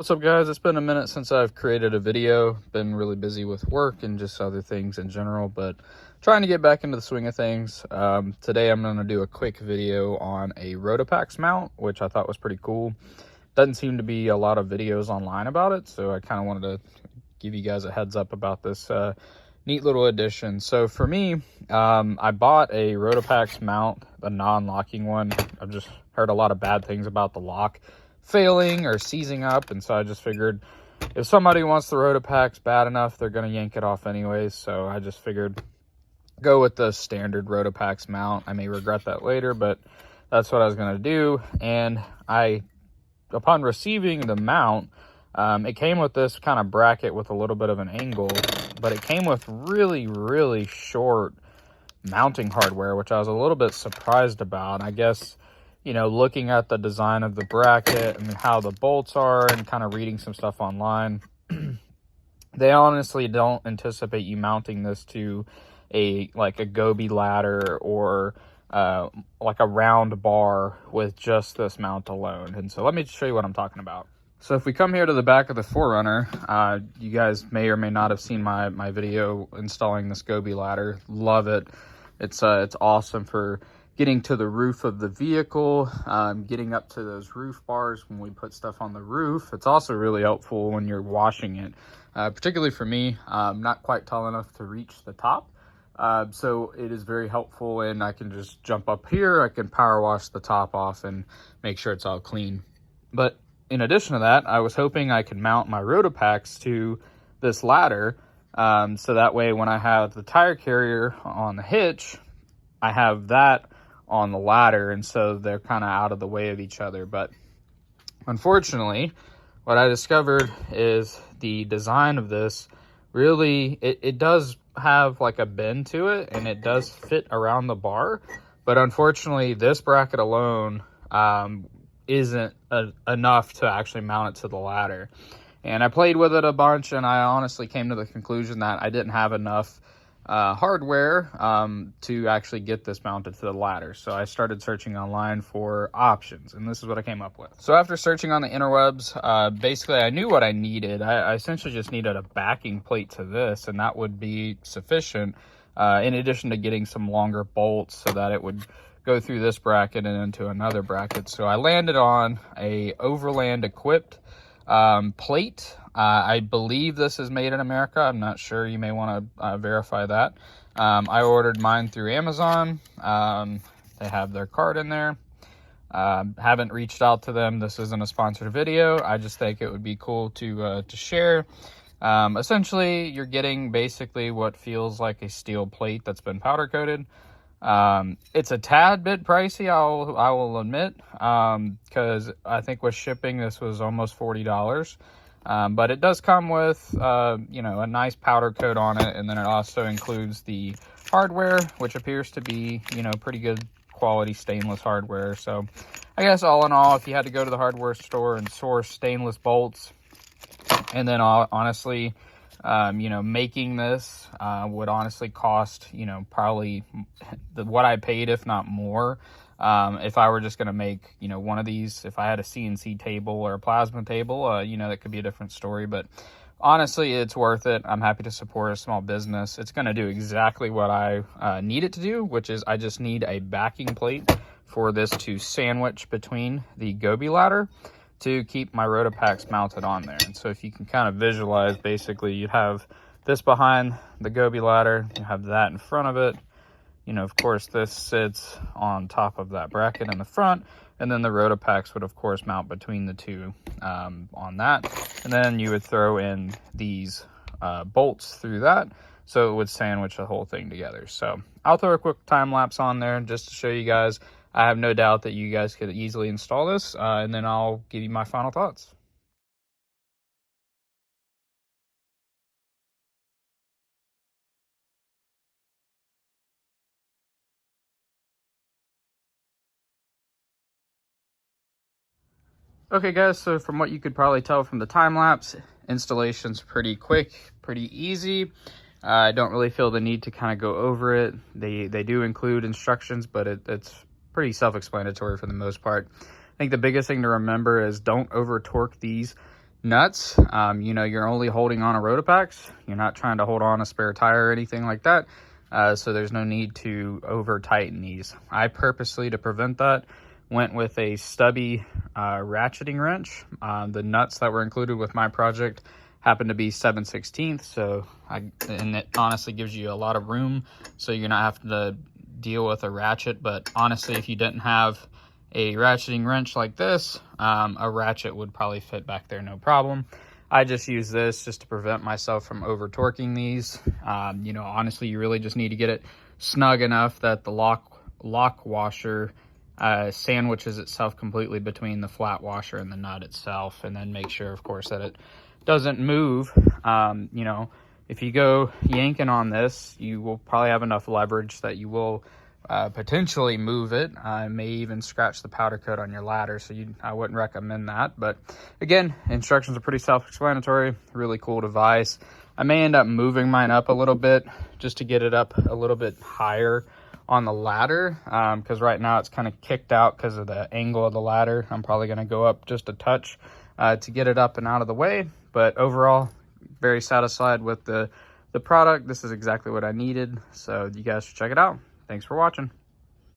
What's up, guys? It's been a minute since I've created a video. Been really busy with work and just other things in general, but trying to get back into the swing of things. Today I'm going to do a quick video on a Rotopax mount, which I thought was pretty cool. Doesn't seem to be a lot of videos online about it, so I kind of wanted to give you guys a heads up about this neat little addition. So for me, I bought a Rotopax mount, a non-locking one. I've just heard a lot of bad things about the lock failing or seizing up, and so I just figured if somebody wants the Rotopax bad enough, they're going to yank it off anyways. So I just figured go with the standard Rotopax mount. I may regret that later, but that's what I was going to do. And upon receiving the mount, it came with this kind of bracket with a little bit of an angle, but it came with really short mounting hardware, which I was a little bit surprised about. I guess, you know, looking at the design of the bracket and how the bolts are and kind of reading some stuff online, they honestly don't anticipate you mounting this to a Gobi ladder or like a round bar with just this mount alone. And so let me show you what I'm talking about. So if we come here to the back of the 4Runner, you guys may or may not have seen my video installing this Gobi ladder. Love it. It's awesome for getting to the roof of the vehicle, getting up to those roof bars when we put stuff on the roof. It's also really helpful when you're washing it, particularly for me. I'm not quite tall enough to reach the top, so it is very helpful, and I can just jump up here. I can power wash the top off and make sure it's all clean. But in addition to that, I was hoping I could mount my Rotopax to this ladder, so that way when I have the tire carrier on the hitch, I have that on the ladder, and so they're kind of out of the way of each other. But unfortunately, what I discovered is the design of this really, it does have like a bend to it, and it does fit around the bar, but unfortunately this bracket alone isn't enough to actually mount it to the ladder. And I played with it a bunch, and I honestly came to the conclusion that I didn't have enough hardware to actually get this mounted to the ladder. So I started searching online for options, and this is what I came up with. So after searching on the interwebs, basically I knew what I needed. I essentially just needed a backing plate to this, and that would be sufficient, in addition to getting some longer bolts so that it would go through this bracket and into another bracket. So I landed on a Overland equipped plate. I believe this is made in America. I'm not sure. You may want to verify that. I ordered mine through Amazon. They have their card in there. Haven't reached out to them. This isn't a sponsored video. I just think it would be cool to share. Essentially, you're getting basically what feels like a steel plate that's been powder coated. It's a tad bit pricey, I will admit, because I think with shipping this was almost $40. But it does come with you know, a nice powder coat on it, and then it also includes the hardware, which appears to be, you know, pretty good quality stainless hardware. So I guess all in all, if you had to go to the hardware store and source stainless bolts, and then honestly, you know, making this would honestly cost, you know, probably what I paid, if not more. If I were just going to make, you know, one of these, if I had a CNC table or a plasma table, you know, that could be a different story. But honestly, it's worth it. I'm happy to support a small business. It's going to do exactly what I need it to do, which is I just need a backing plate for this to sandwich between the Gobi ladder to keep my Rotopax mounted on there. And so if you can kind of visualize, basically you'd have this behind the Gobi ladder, you have that in front of it. You know, of course, this sits on top of that bracket in the front, and then the Rotopax would, of course, mount between the two on that. And then you would throw in these bolts through that, so it would sandwich the whole thing together. So I'll throw a quick time lapse on there just to show you guys. I have no doubt that you guys could easily install this, and then I'll give you my final thoughts. Okay guys, so from what you could probably tell from the time lapse, installation's pretty quick, pretty easy. I don't really feel the need to kind of go over it. They do include instructions, but it's pretty self-explanatory for the most part. I think the biggest thing to remember is don't over torque these nuts, you know, you're only holding on a Rotopax. You're not trying to hold on a spare tire or anything like that. So there's no need to over tighten these. I purposely, to prevent that, went with a stubby ratcheting wrench. The nuts that were included with my project happened to be 7/16, so and it honestly gives you a lot of room, so you're not having to deal with a ratchet. But honestly, if you didn't have a ratcheting wrench like this, a ratchet would probably fit back there no problem. I just use this just to prevent myself from over torquing these. You know, honestly, you really just need to get it snug enough that the lock washer sandwiches itself completely between the flat washer and the nut itself, and then make sure, of course, that it doesn't move. You know, if you go yanking on this, you will probably have enough leverage that you will potentially move it. May even scratch the powder coat on your ladder, so I wouldn't recommend that. But again, instructions are pretty self-explanatory. Really cool device. I may end up moving mine up a little bit just to get it up a little bit higher on the ladder, because right now it's kind of kicked out because of the angle of the ladder. I'm probably going to go up just a touch to get it up and out of the way. But overall, very satisfied with the product. This is exactly what I needed, so you guys should check it out. Thanks for watching.